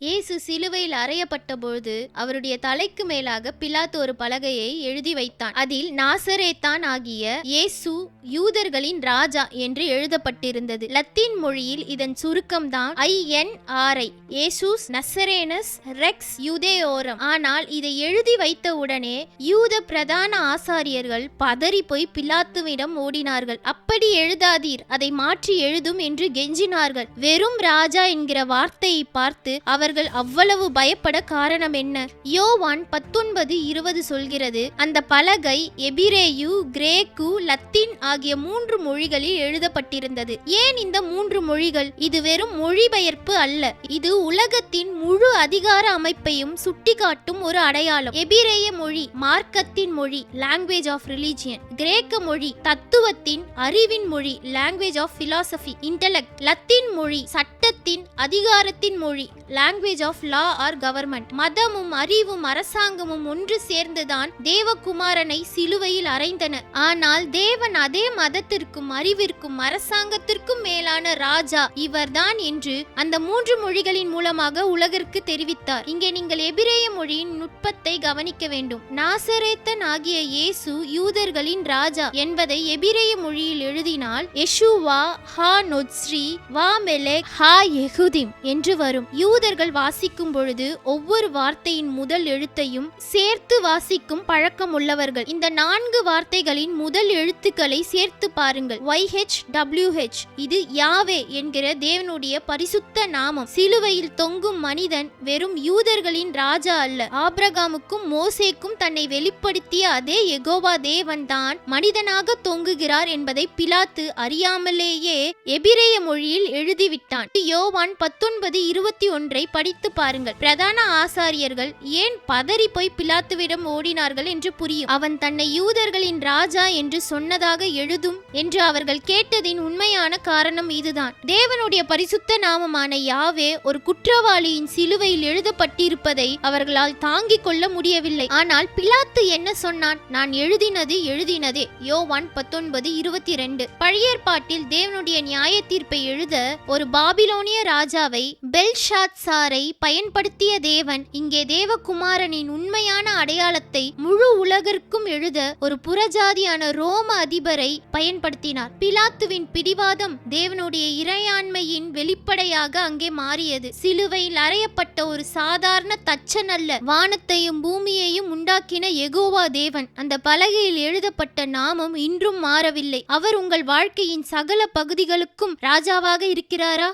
இயேசு சிலுவையில் அறையப்பட்டபொழுது அவருடைய தலைக்கு மேலாக பிலாத்து ஒரு பலகையை எழுதி வைத்தான். அதில் நாசரேத்தான் ஆகிய இயேசு யூதர்களின் ராஜா என்று எழுதப்பட்டிருந்தது. லத்தீன் மொழியில் இதன் சுருக்கம்தான் INRI, இயேசுஸ் நசரேனஸ் ரெக்ஸ் யூதேயோரம். ஆனால் இதை எழுதி வைத்த உடனே யூத பிரதான ஆசாரியர்கள் பதறி போய் பிலாத்துவிடம் ஓடினார்கள். அப்படி எழுதாதீர், அதை மாற்றி எழுதும் என்று கெஞ்சினார்கள். வெறும் ராஜா என்கிற வார்த்தையை பார்த்து அவர்கள் அவ்வளவு பயப்பட காரணம் என்ன? யோவான் 19:20 சொல்கிறது, அந்த பலகை எபிரேயு, கிரேக்கு, லத்தீன் ஆகிய 3 மொழிகளில் எழுதப்பட்டிருந்தது. ஏன் இந்த 3 மொழிகள்? இது வெறும் மொழிபெயர்ப்பு அல்ல, இது உலகத்தின் முழு அதிகார அமைப்பையும் சுட்டிக்காட்டும் ஒரு அடையாளம். எபிரேய மொழி மார்க்கத்தின் மொழி, லாங்குவேஜ் ஆஃப் ரிலிஜியன். கிரேக்க மொழி தத்துவத்தின், அறிவின் மொழி, language of philosophy, intellect. Latin மொழி சட்டத்தின், அதிகாரத்தின் மொழி, language of law or government. மதமும் அறிவும் அரசாங்கமும் ஒன்று சேர்ந்துதான் தேவகுமாரனை சிலுவையில் அறைந்தன. ஆனால் தேவன் அதே மதத்திற்கும் அறிவிற்கும் அரசாங்கத்திற்கும் மேலான ராஜா இவர்தான் என்று அந்த 3 மொழிகளின் மூலமாக உலகிற்கு தெரிவித்தார். இங்கே நீங்கள் எபிரேய மொழியின் நுட்பத்தை கவனிக்க வேண்டும். நாசரேத்தன் ஆகிய இயேசு யூதர்களின் ராஜா என்பதை எபிரேய மொழியில் எழுதினால் யெஷுவா ஹா நொத்ஸ்ரி வா மெலெக் ஹா யெகுதிம் என்று வரும். யூதர்கள் வாசிக்கும் பொழுது ஒவ்வொரு வார்த்தையின் முதல் எழுத்தையும் சேர்த்து வாசிக்கும் பழக்கம் உள்ளவர்கள். இந்த 4 வார்த்தைகளின் முதல் எழுத்துக்களை சேர்த்து பாருங்கள். YHWH, இது யாவே என்கிற தேவனுடைய பரிசுத்த நாமம். சிலுவையில் தொங்கும் மனிதன் வெறும் யூதர்களின் ராஜா அல்ல. ஆபிரகாமுக்கும் மோசேக்கும் தன்னை வெளிப்படுத்திய அதே யெகோவா தேவன் தான் மனிதனாக தொங்குகிறார் என்பதை பிலாத்து அறியாமலேயே எபிரேய மொழியில் எழுதிவிட்டான். யோவான் 19:21 படித்து பாருங்கள். பிரதான ஆசாரியர்கள் ஏன் பதறி போய் பிலாத்துவிடம் ஓடினார்கள் என்று புரியும். அவன் தன்னை யூதர்களின் ராஜா என்று சொன்னதாக எழுதும் என்று அவர்கள் கேட்டதின் உண்மையான காரணம் இதுதான். தேவனுடைய பரிசுத்த நாமமான யாவே ஒரு குற்றவாளியின் சிலுவையில் எழுதப்பட்டிருப்பதை அவர்களால் தாங்கிக் கொள்ள முடியவில்லை. ஆனால் பிலாத்து என்ன சொன்னான்? நான் எழுதினது எழுதினதே. யோவான் 19:22. பழைய ஏற்பாட்டில் தேவனுடைய நியாய தீர்ப்பை எழுத ஒரு பாபிலோனிய ராஜாவை பெல்ஷாத்சாரை பயன்படுத்திய தேவன் இங்கே தேவகுமாரனின் உண்மையான அடையாளத்தை முழு உலகிற்கும் எழுத ஒரு புறஜாதியான ரோம அதிபரை பயன்படுத்தினார். பிலாத்துவின் பிடிவாதம் தேவனுடைய இறையாண்மையின் வெளிப்படையாக அங்கே மாறியது. சிலுவையில் அறையப்பட்ட ஒரு சாதாரண தச்சன் அல்ல, வானத்தையும் பூமியையும் உண்டாக்கின யெகோவா தேவன். அந்த பலகையில் எழுதப்பட்ட நாமம் இன்றும் மாறவில்லை. அவர் உங்கள் வாழ்க்கையின் சகல பகுதிகளுக்கும் ராஜாவாக இருக்கிறாரா?